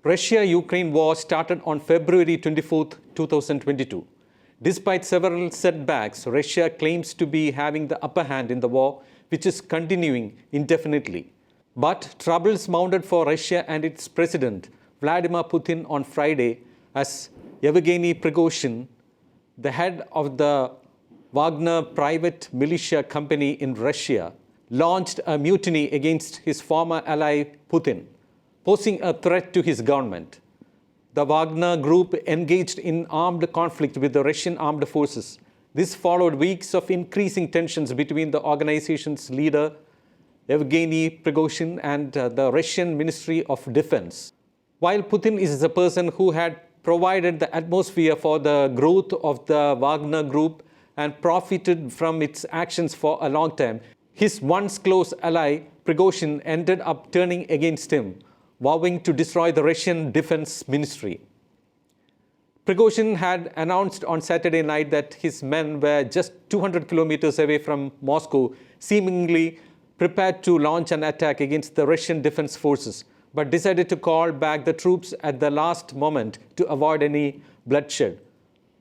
Russia-Ukraine war started on February 24, 2022. Despite several setbacks, Russia claims to be having the upper hand in the war, which is continuing indefinitely. But troubles mounted for Russia and its president, Vladimir Putin, on Friday as Yevgeny Prigozhin, the head of the Wagner private militia company in Russia, launched a mutiny against his former ally Putin, posing a threat to his government. The Wagner Group engaged in armed conflict with the Russian armed forces. This followed weeks of increasing tensions between the organization's leader, Yevgeny Prigozhin, and the Russian Ministry of Defense. While Putin is a person who had provided the atmosphere for the growth of the Wagner Group and profited from its actions for a long time, his once close ally, Prigozhin, ended up turning against him, vowing to destroy the Russian Defense Ministry. Prigozhin had announced on Saturday night that his men were just 200 kilometers away from Moscow, seemingly prepared to launch an attack against the Russian defense forces, but decided to call back the troops at the last moment to avoid any bloodshed.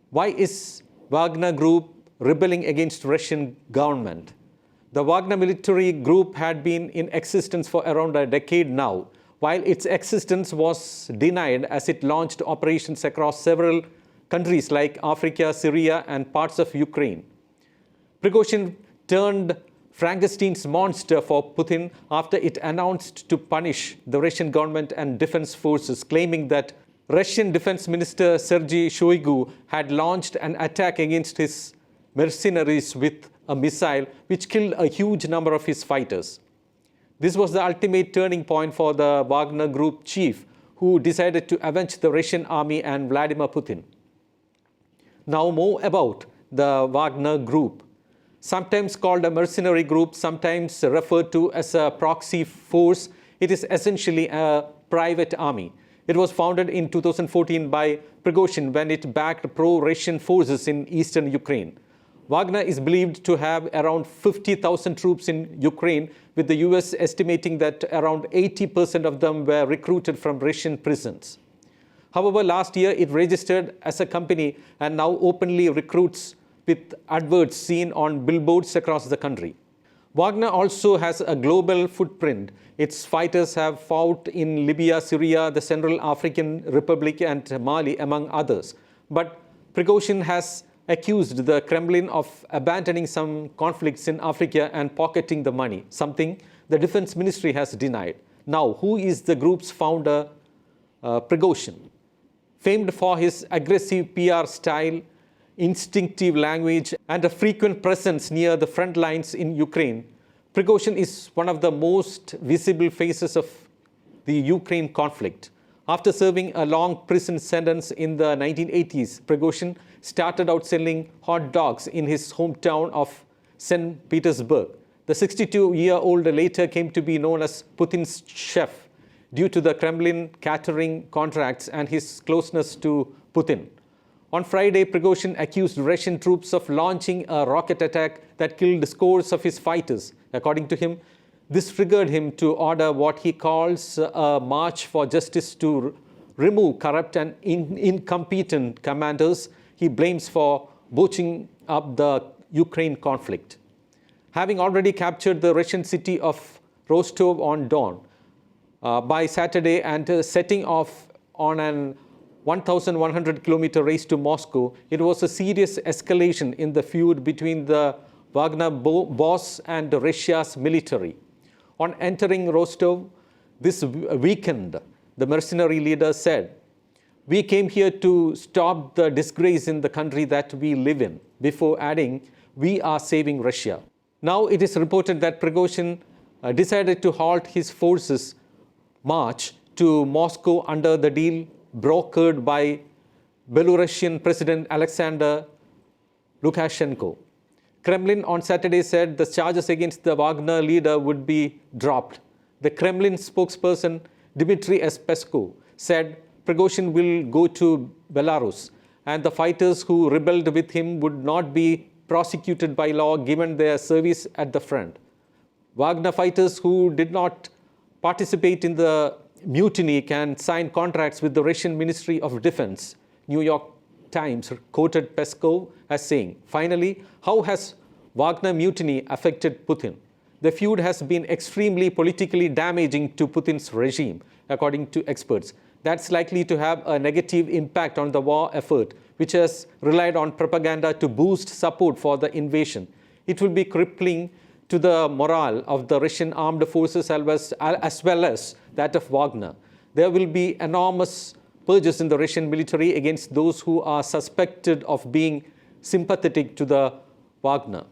Why is Wagner Group rebelling against Russian government? The Wagner military group had been in existence for around a decade now, while its existence was denied as it launched operations across several countries like Africa, Syria, and parts of Ukraine. Prigozhin turned Frankenstein's monster for Putin after it announced to punish the Russian government and defense forces, claiming that Russian Defense Minister Sergei Shoigu had launched an attack against his mercenaries with a missile which killed a huge number of his fighters. This was the ultimate turning point for the Wagner Group chief, who decided to avenge the Russian army and Vladimir Putin. Now more about the Wagner Group. Sometimes called a mercenary group, sometimes referred to as a proxy force, it is essentially a private army. It was founded in 2014 by Prigozhin when it backed pro-Russian forces in eastern Ukraine. Wagner is believed to have around 50,000 troops in Ukraine, with the US estimating that around 80% of them were recruited from Russian prisons. However, last year it registered as a company and now openly recruits with adverts seen on billboards across the country. Wagner also has a global footprint. Its fighters have fought in Libya, Syria, the Central African Republic, and Mali, among others. But Prigozhin has accused the Kremlin of abandoning some conflicts in Africa and pocketing the money, something the Defense Ministry has denied. Now, who is the group's founder, Prigozhin? Famed for his aggressive PR style, instinctive language, and a frequent presence near the front lines in Ukraine, Prigozhin is one of the most visible faces of the Ukraine conflict. After serving a long prison sentence in the 1980s, Prigozhin started out selling hot dogs in his hometown of St. Petersburg. The 62-year-old later came to be known as Putin's chef due to the Kremlin catering contracts and his closeness to Putin. On Friday, Prigozhin accused Russian troops of launching a rocket attack that killed scores of his fighters. According to him, this triggered him to order what he calls a march for justice to remove corrupt and incompetent commanders he blames for botching up the Ukraine conflict. Having already captured the Russian city of Rostov-on-Don by Saturday and setting off on an 1,100-kilometer race to Moscow, it was a serious escalation in the feud between the Wagner boss and Russia's military. On entering Rostov this weekend, the mercenary leader said, "We came here to stop the disgrace in the country that we live in," before adding, "We are saving Russia." Now it is reported that Prigozhin decided to halt his forces' march to Moscow under the deal brokered by Belarusian President Alexander Lukashenko. Kremlin on Saturday said the charges against the Wagner leader would be dropped. The Kremlin spokesperson Dmitry Peskov said Prigozhin will go to Belarus, and the fighters who rebelled with him would not be prosecuted by law given their service at the front. Wagner fighters who did not participate in the mutiny can sign contracts with the Russian Ministry of Defense. New York Times quoted Peskov as saying, finally, how has Wagner mutiny affected Putin? The feud has been extremely politically damaging to Putin's regime, according to experts. That's likely to have a negative impact on the war effort, which has relied on propaganda to boost support for the invasion. It will be crippling to the morale of the Russian armed forces as well as that of Wagner. There will be enormous purges in the Russian military against those who are suspected of being sympathetic to the Wagner.